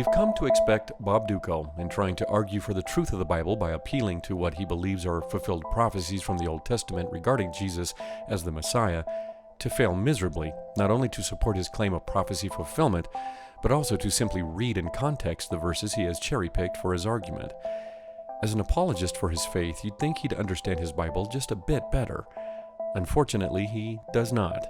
we've come to expect Bob Dutko, in trying to argue for the truth of the Bible by appealing to what he believes are fulfilled prophecies from the Old Testament regarding Jesus as the Messiah, to fail miserably, not only to support his claim of prophecy fulfillment, but also to simply read in context the verses he has cherry-picked for his argument. As an apologist for his faith, you'd think he'd understand his Bible just a bit better. Unfortunately, he does not.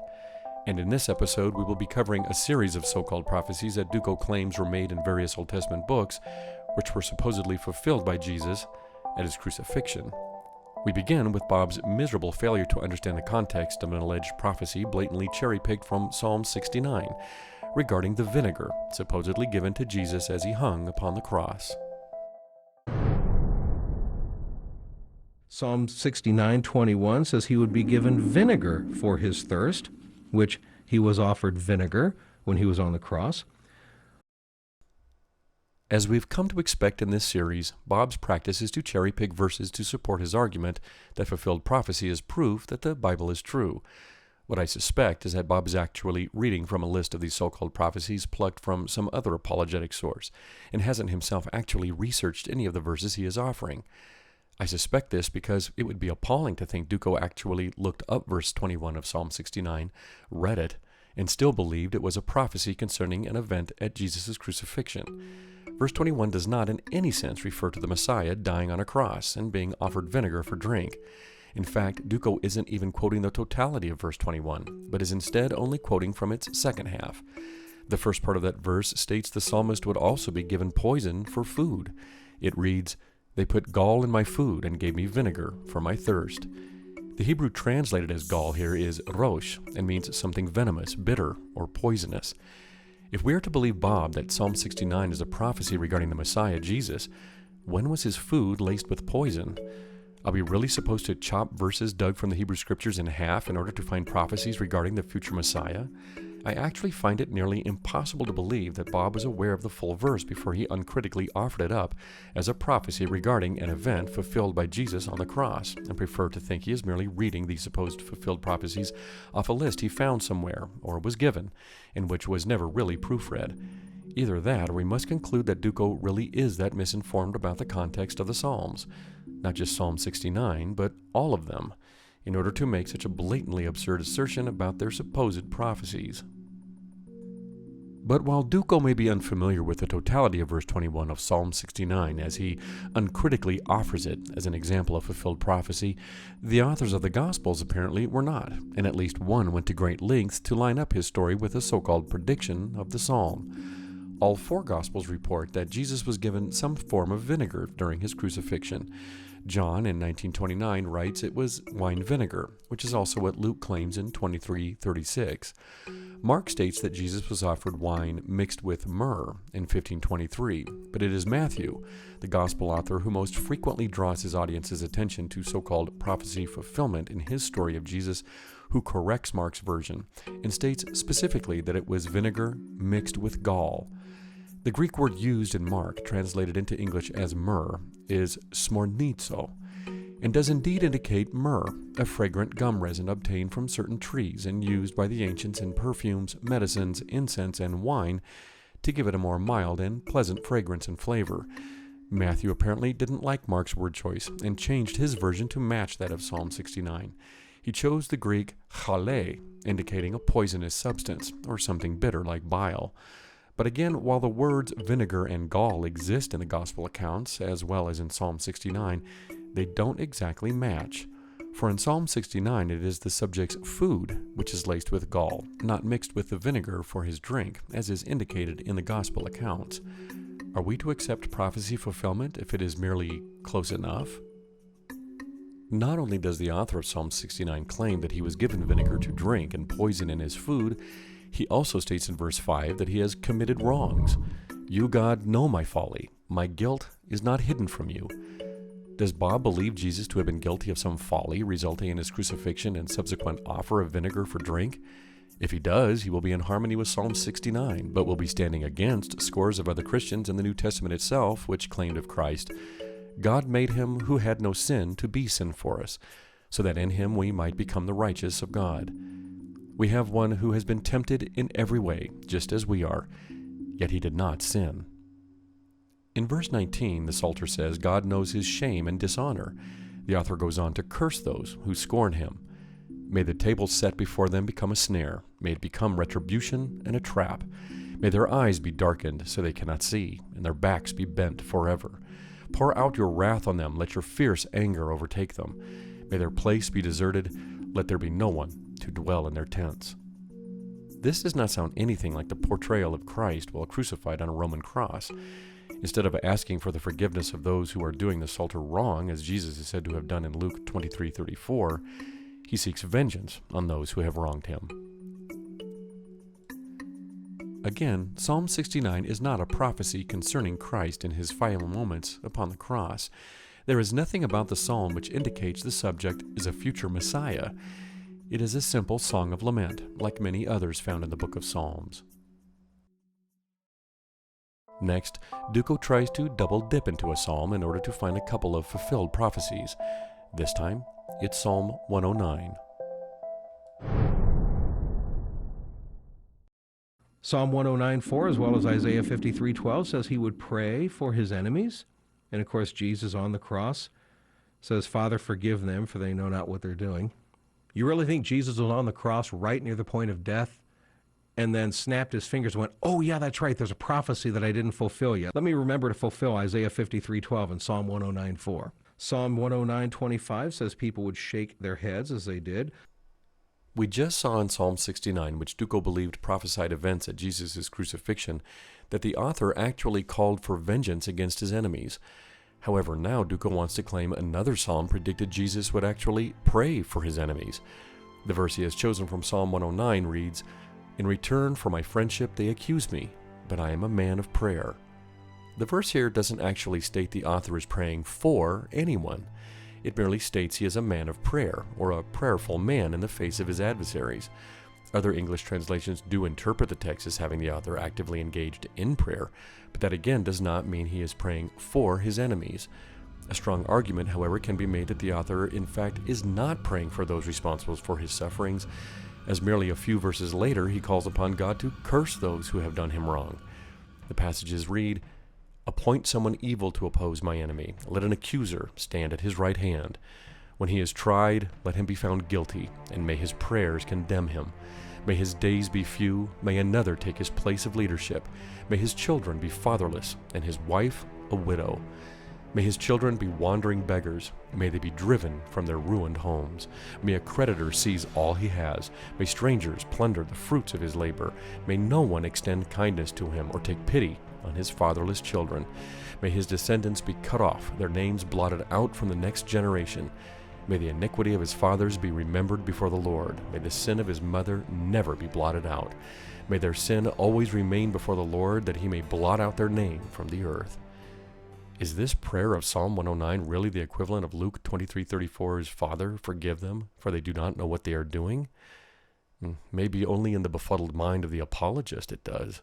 And in this episode, we will be covering a series of so-called prophecies that Dutko claims were made in various Old Testament books, which were supposedly fulfilled by Jesus at his crucifixion. We begin with Bob's miserable failure to understand the context of an alleged prophecy blatantly cherry-picked from Psalm 69, regarding the vinegar supposedly given to Jesus as he hung upon the cross. Psalm 69:21 says he would be given vinegar for his thirst, which he was offered vinegar when he was on the cross. As we've come to expect in this series, Bob's practice is to cherry-pick verses to support his argument that fulfilled prophecy is proof that the Bible is true. What I suspect is that Bob is actually reading from a list of these so-called prophecies plucked from some other apologetic source, and hasn't himself actually researched any of the verses he is offering. I suspect this because it would be appalling to think Dutko actually looked up verse 21 of Psalm 69, read it, and still believed it was a prophecy concerning an event at Jesus' crucifixion. Verse 21 does not in any sense refer to the Messiah dying on a cross and being offered vinegar for drink. In fact, Dutko isn't even quoting the totality of verse 21, but is instead only quoting from its second half. The first part of that verse states the psalmist would also be given poison for food. It reads, "They put gall in my food and gave me vinegar for my thirst." The Hebrew translated as gall here is rosh and means something venomous, bitter, or poisonous. If we are to believe Bob that Psalm 69 is a prophecy regarding the Messiah, Jesus, when was his food laced with poison? Are we really supposed to chop verses dug from the Hebrew Scriptures in half in order to find prophecies regarding the future Messiah? I actually find it nearly impossible to believe that Bob was aware of the full verse before he uncritically offered it up as a prophecy regarding an event fulfilled by Jesus on the cross, and prefer to think he is merely reading these supposed fulfilled prophecies off a list he found somewhere, or was given, and which was never really proofread. Either that, or we must conclude that Dutko really is that misinformed about the context of the Psalms, not just Psalm 69, but all of them, in order to make such a blatantly absurd assertion about their supposed prophecies. But while Dutko may be unfamiliar with the totality of verse 21 of Psalm 69 as he uncritically offers it as an example of fulfilled prophecy, the authors of the Gospels apparently were not, and at least one went to great lengths to line up his story with a so-called prediction of the psalm. All four Gospels report that Jesus was given some form of vinegar during his crucifixion. John in 1929 writes it was wine vinegar, which is also what Luke claims in 23:36. Mark states that Jesus was offered wine mixed with myrrh in 1523, but it is Matthew, the Gospel author, who most frequently draws his audience's attention to so-called prophecy fulfillment in his story of Jesus, who corrects Mark's version and states specifically that it was vinegar mixed with gall. The Greek word used in Mark, translated into English as myrrh, is smornizo, and does indeed indicate myrrh, a fragrant gum resin obtained from certain trees and used by the ancients in perfumes, medicines, incense, and wine to give it a more mild and pleasant fragrance and flavor. Matthew apparently didn't like Mark's word choice and changed his version to match that of Psalm 69. He chose the Greek chale, indicating a poisonous substance, or something bitter like bile. But again, while the words vinegar and gall exist in the Gospel accounts, as well as in Psalm 69, they don't exactly match. For in Psalm 69, it is the subject's food which is laced with gall, not mixed with the vinegar for his drink, as is indicated in the Gospel accounts. Are we to accept prophecy fulfillment if it is merely close enough? Not only does the author of Psalm 69 claim that he was given vinegar to drink and poison in his food, he also states in verse 5 that he has committed wrongs. "You, God, know my folly. My guilt is not hidden from you." Does Bob believe Jesus to have been guilty of some folly resulting in his crucifixion and subsequent offer of vinegar for drink? If he does, he will be in harmony with Psalm 69, but will be standing against scores of other Christians in the New Testament itself, which claimed of Christ, "God made him who had no sin to be sin for us, so that in him we might become the righteous of God." We have one who has been tempted in every way, just as we are, yet he did not sin. In verse 19, the Psalter says God knows his shame and dishonor. The author goes on to curse those who scorn him. May the table set before them become a snare. May it become retribution and a trap. May their eyes be darkened so they cannot see, and their backs be bent forever. Pour out your wrath on them. Let your fierce anger overtake them. May their place be deserted. Let there be no one to dwell in their tents. This does not sound anything like the portrayal of Christ while crucified on a Roman cross. Instead of asking for the forgiveness of those who are doing the Psalter wrong, as Jesus is said to have done in Luke 23:34, he seeks vengeance on those who have wronged him. Again, Psalm 69 is not a prophecy concerning Christ in his final moments upon the cross. There is nothing about the psalm which indicates the subject is a future Messiah. It is a simple song of lament, like many others found in the book of Psalms. Next, Dutko tries to double dip into a psalm in order to find a couple of fulfilled prophecies. This time, it's Psalm 109. Psalm 109:4, as well as Isaiah 53:12, says he would pray for his enemies. And of course, Jesus on the cross says, Father, forgive them, for they know not what they're doing. You really think Jesus was on the cross right near the point of death and then snapped his fingers and went, oh yeah, that's right, there's a prophecy that I didn't fulfill yet. Let me remember to fulfill Isaiah 53:12 and Psalm 109:4. Psalm 109:25 says people would shake their heads as they did. We just saw in Psalm 69, which Dutko believed prophesied events at Jesus' crucifixion, that the author actually called for vengeance against his enemies. However, now Dutko wants to claim another psalm predicted Jesus would actually pray for his enemies. The verse he has chosen from Psalm 109 reads, In return for my friendship they accuse me, but I am a man of prayer. The verse here doesn't actually state the author is praying for anyone. It merely states he is a man of prayer, or a prayerful man in the face of his adversaries. Other English translations do interpret the text as having the author actively engaged in prayer, but that again does not mean he is praying for his enemies. A strong argument, however, can be made that the author, in fact, is not praying for those responsible for his sufferings, as merely a few verses later he calls upon God to curse those who have done him wrong. The passages read, Appoint someone evil to oppose my enemy. Let an accuser stand at his right hand. When he is tried, let him be found guilty, and may his prayers condemn him. May his days be few. May another take his place of leadership. May his children be fatherless, and his wife a widow. May his children be wandering beggars. May they be driven from their ruined homes. May a creditor seize all he has. May strangers plunder the fruits of his labor. May no one extend kindness to him or take pity on his fatherless children. May his descendants be cut off, their names blotted out from the next generation. May the iniquity of his fathers be remembered before the Lord. May the sin of his mother never be blotted out. May their sin always remain before the Lord, that he may blot out their name from the earth. Is this prayer of Psalm 109 really the equivalent of Luke 23:34's Father, forgive them, for they do not know what they are doing? Maybe only in the befuddled mind of the Apologist it does.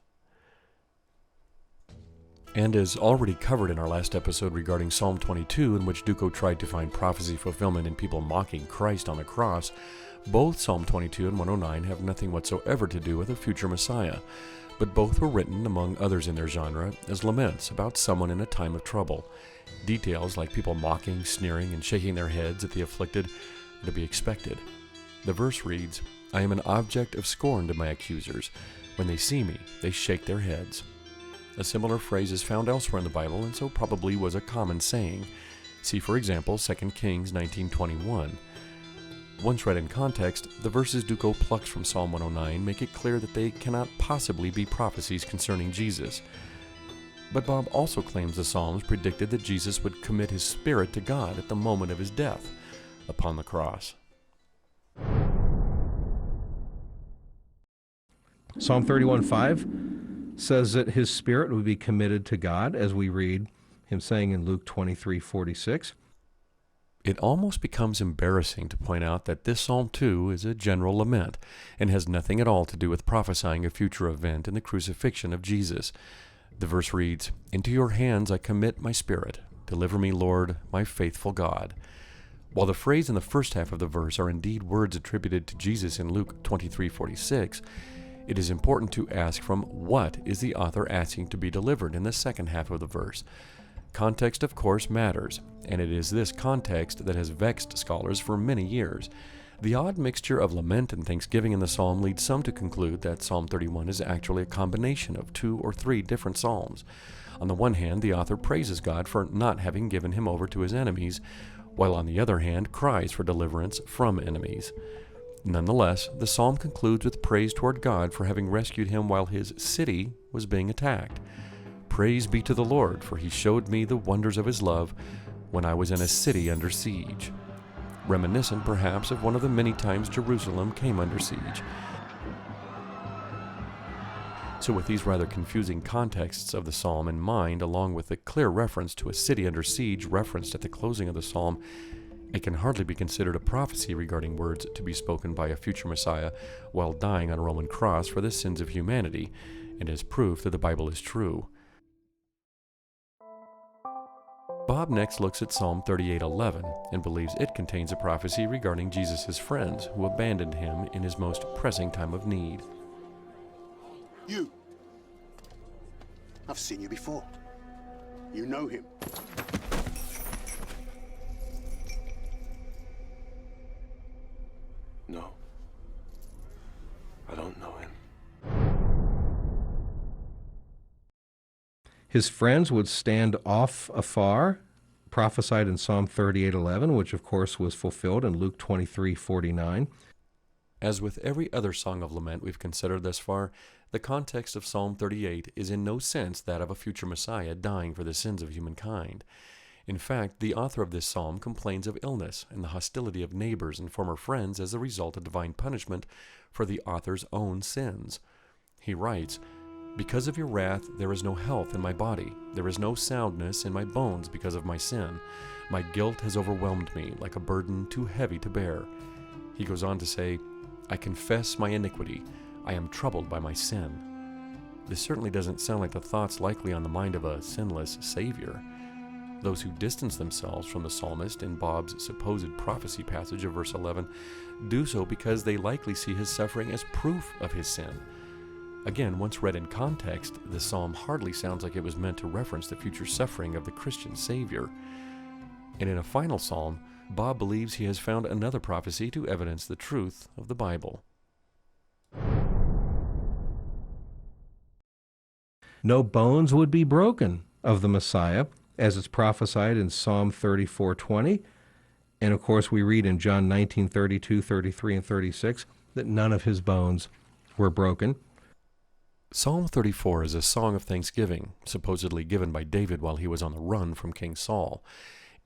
And as already covered in our last episode regarding Psalm 22, in which Dutko tried to find prophecy fulfillment in people mocking Christ on the cross, both Psalm 22 and 109 have nothing whatsoever to do with a future Messiah, but both were written, among others in their genre, as laments about someone in a time of trouble. Details like people mocking, sneering, and shaking their heads at the afflicted are to be expected. The verse reads, I am an object of scorn to my accusers. When they see me, they shake their heads. A similar phrase is found elsewhere in the Bible, and so probably was a common saying. See, for example, 2 Kings 19:21. Once read in context, the verses Dutko plucks from Psalm 109 make it clear that they cannot possibly be prophecies concerning Jesus. But Bob also claims the Psalms predicted that Jesus would commit his spirit to God at the moment of his death upon the cross. Psalm 31:5 says that his spirit would be committed to God, as we read him saying in Luke 23:46. It almost becomes embarrassing to point out that this psalm too is a general lament and has nothing at all to do with prophesying a future event in the crucifixion of Jesus. The verse reads, Into your hands I commit my spirit. Deliver me, Lord, my faithful God. While the phrase in the first half of the verse are indeed words attributed to Jesus in Luke 23:46, It is important to ask from what is the author asking to be delivered in the second half of the verse. Context, of course, matters, and it is this context that has vexed scholars for many years. The odd mixture of lament and thanksgiving in the psalm leads some to conclude that Psalm 31 is actually a combination of 2 or 3 different psalms. On the one hand, the author praises God for not having given him over to his enemies, while on the other hand cries for deliverance from enemies. Nonetheless, the psalm concludes with praise toward God for having rescued him while his city was being attacked. Praise be to the Lord, for he showed me the wonders of his love when I was in a city under siege. Reminiscent, perhaps, of one of the many times Jerusalem came under siege. So with these rather confusing contexts of the psalm in mind, along with the clear reference to a city under siege referenced at the closing of the psalm, it can hardly be considered a prophecy regarding words to be spoken by a future Messiah while dying on a Roman cross for the sins of humanity, and is proof that the Bible is true. Bob next looks at Psalm 38:11 and believes it contains a prophecy regarding Jesus' friends who abandoned him in his most pressing time of need. You. I've seen you before. You know him. No. I don't know him. His friends would stand off afar, prophesied in Psalm 38:11, which of course was fulfilled in Luke 23:49. As with every other song of lament we've considered thus far, the context of Psalm 38 is in no sense that of a future Messiah dying for the sins of humankind. In fact, the author of this psalm complains of illness and the hostility of neighbors and former friends as a result of divine punishment for the author's own sins. He writes, "Because of your wrath there is no health in my body. There is no soundness in my bones because of my sin. My guilt has overwhelmed me like a burden too heavy to bear." He goes on to say, "I confess my iniquity. I am troubled by my sin." This certainly doesn't sound like the thoughts likely on the mind of a sinless Savior. Those who distance themselves from the psalmist in Bob's supposed prophecy passage of verse 11 do so because they likely see his suffering as proof of his sin. Again, once read in context, the psalm hardly sounds like it was meant to reference the future suffering of the Christian Savior. And in a final psalm, Bob believes he has found another prophecy to evidence the truth of the Bible. No bones would be broken of the Messiah, as it's prophesied in Psalm 34:20. And of course, we read in John 19:32, 33, and 36 that none of his bones were broken. Psalm 34 is a song of thanksgiving, supposedly given by David while he was on the run from King Saul.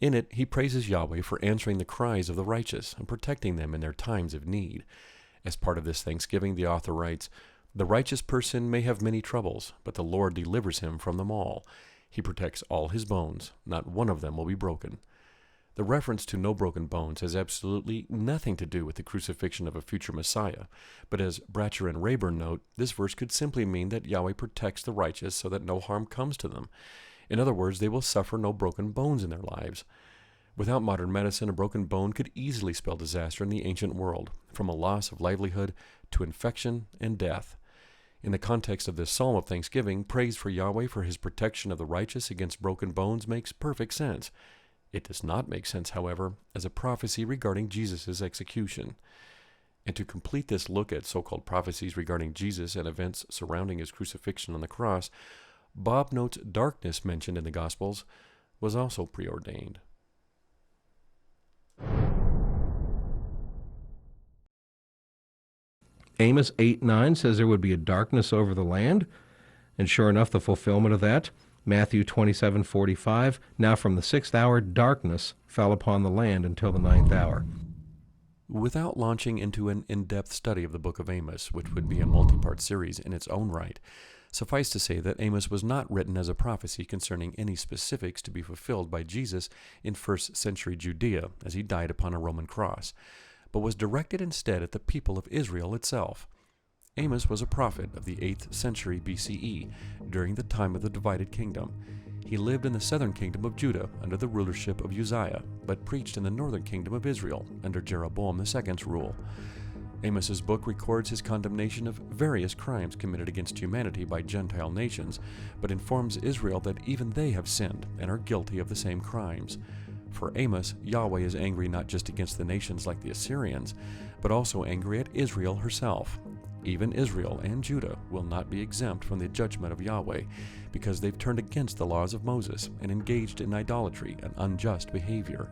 In it, he praises Yahweh for answering the cries of the righteous and protecting them in their times of need. As part of this thanksgiving, the author writes, "The righteous person may have many troubles, but the Lord delivers him from them all. He protects all his bones. Not one of them will be broken." The reference to no broken bones has absolutely nothing to do with the crucifixion of a future Messiah, but as Bratcher and Rayburn note, this verse could simply mean that Yahweh protects the righteous so that no harm comes to them. In other words, they will suffer no broken bones in their lives. Without modern medicine, a broken bone could easily spell disaster in the ancient world, from a loss of livelihood to infection and death. In the context of this psalm of thanksgiving, praise for Yahweh for his protection of the righteous against broken bones makes perfect sense. It does not make sense, however, as a prophecy regarding Jesus' execution. And to complete this look at so-called prophecies regarding Jesus and events surrounding his crucifixion on the cross, Bob notes darkness mentioned in the Gospels was also preordained. Amos 8:9 says there would be a darkness over the land, and sure enough, the fulfillment of that. Matthew 27:45, now from the 6th hour, darkness fell upon the land until the 9th hour. Without launching into an in-depth study of the book of Amos, which would be a multi-part series in its own right, suffice to say that Amos was not written as a prophecy concerning any specifics to be fulfilled by Jesus in 1st century Judea as he died upon a Roman cross, but was directed instead at the people of Israel itself. Amos was a prophet of the 8th century BCE, during the time of the divided kingdom. He lived in the southern kingdom of Judah under the rulership of Uzziah, but preached in the northern kingdom of Israel under Jeroboam II's rule. Amos's book records his condemnation of various crimes committed against humanity by Gentile nations, but informs Israel that even they have sinned and are guilty of the same crimes. For Amos, Yahweh is angry not just against the nations like the Assyrians, but also angry at Israel herself. Even Israel and Judah will not be exempt from the judgment of Yahweh, because they've turned against the laws of Moses and engaged in idolatry and unjust behavior.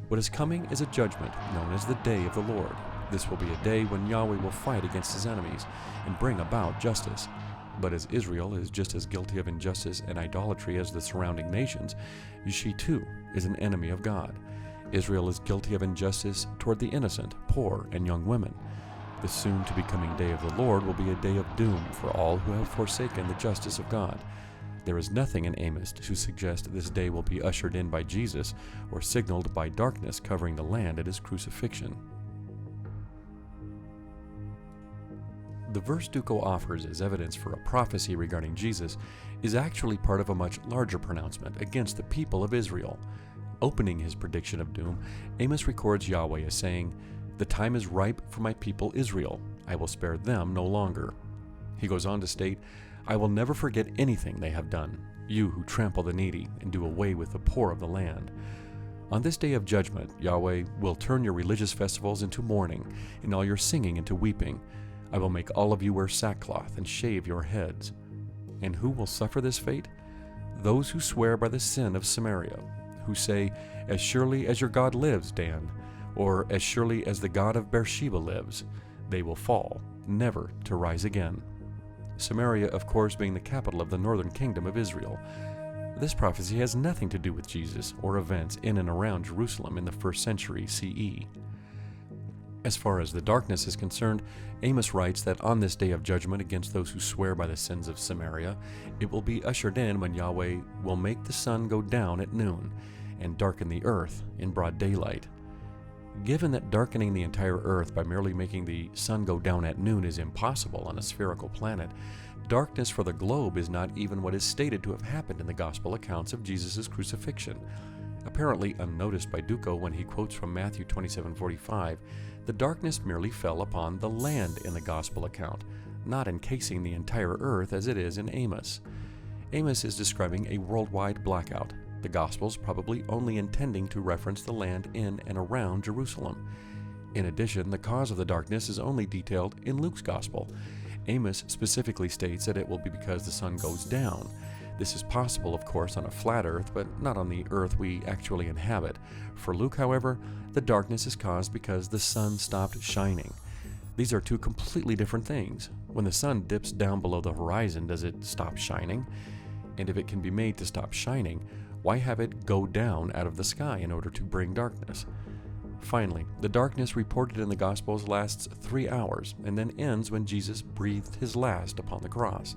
What is coming is a judgment known as the Day of the Lord. This will be a day when Yahweh will fight against his enemies and bring about justice. But as Israel is just as guilty of injustice and idolatry as the surrounding nations, she too is an enemy of God. Israel is guilty of injustice toward the innocent, poor, and young women. The soon-to-be-coming day of the Lord will be a day of doom for all who have forsaken the justice of God. There is nothing in Amos to suggest this day will be ushered in by Jesus or signaled by darkness covering the land at his crucifixion. The verse Dutko offers as evidence for a prophecy regarding Jesus is actually part of a much larger pronouncement against the people of Israel. Opening his prediction of doom, Amos records Yahweh as saying, "The time is ripe for my people Israel. I will spare them no longer." He goes on to state, "I will never forget anything they have done, you who trample the needy and do away with the poor of the land." On this day of judgment, Yahweh will turn your religious festivals into mourning and all your singing into weeping. I will make all of you wear sackcloth and shave your heads. And who will suffer this fate? Those who swear by the sin of Samaria, who say, "As surely as your God lives, Dan," or "As surely as the God of Beersheba lives," they will fall, never to rise again. Samaria, of course, being the capital of the northern kingdom of Israel. This prophecy has nothing to do with Jesus or events in and around Jerusalem in the 1st century CE. As far as the darkness is concerned, Amos writes that on this day of judgment against those who swear by the sins of Samaria, it will be ushered in when Yahweh will make the sun go down at noon and darken the earth in broad daylight. Given that darkening the entire earth by merely making the sun go down at noon is impossible on a spherical planet, darkness for the globe is not even what is stated to have happened in the gospel accounts of Jesus' crucifixion. Apparently unnoticed by Dutko when he quotes from Matthew 27:45, the darkness merely fell upon the land in the gospel account, not encasing the entire earth as it is in Amos. Amos is describing a worldwide blackout, the Gospels probably only intending to reference the land in and around Jerusalem. In addition, the cause of the darkness is only detailed in Luke's Gospel. Amos specifically states that it will be because the sun goes down. This is possible, of course, on a flat earth, but not on the earth we actually inhabit. For Luke, however, the darkness is caused because the sun stopped shining. These are two completely different things. When the sun dips down below the horizon, does it stop shining? And if it can be made to stop shining, why have it go down out of the sky in order to bring darkness? Finally, the darkness reported in the Gospels lasts 3 hours and then ends when Jesus breathed his last upon the cross.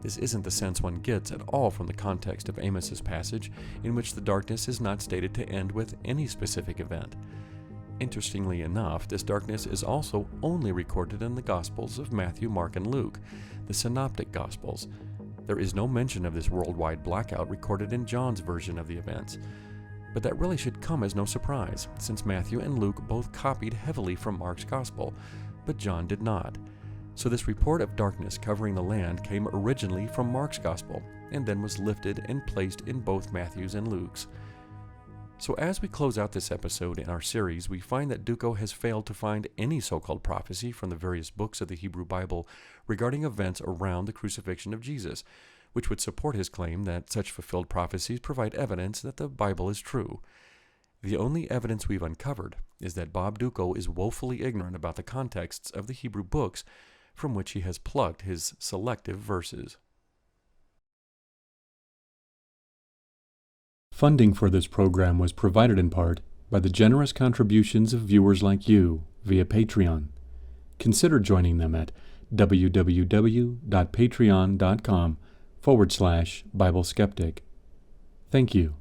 This isn't the sense one gets at all from the context of Amos's passage, in which the darkness is not stated to end with any specific event. Interestingly enough, this darkness is also only recorded in the Gospels of Matthew, Mark, and Luke, the Synoptic Gospels. There is no mention of this worldwide blackout recorded in John's version of the events. But that really should come as no surprise, since Matthew and Luke both copied heavily from Mark's Gospel, but John did not. So this report of darkness covering the land came originally from Mark's Gospel, and then was lifted and placed in both Matthew's and Luke's. So as we close out this episode in our series, we find that Dutko has failed to find any so-called prophecy from the various books of the Hebrew Bible regarding events around the crucifixion of Jesus, which would support his claim that such fulfilled prophecies provide evidence that the Bible is true. The only evidence we've uncovered is that Bob Dutko is woefully ignorant about the contexts of the Hebrew books from which he has plucked his selective verses. Funding for this program was provided in part by the generous contributions of viewers like you via Patreon. Consider joining them at www.patreon.com/Bible Skeptic. Thank you.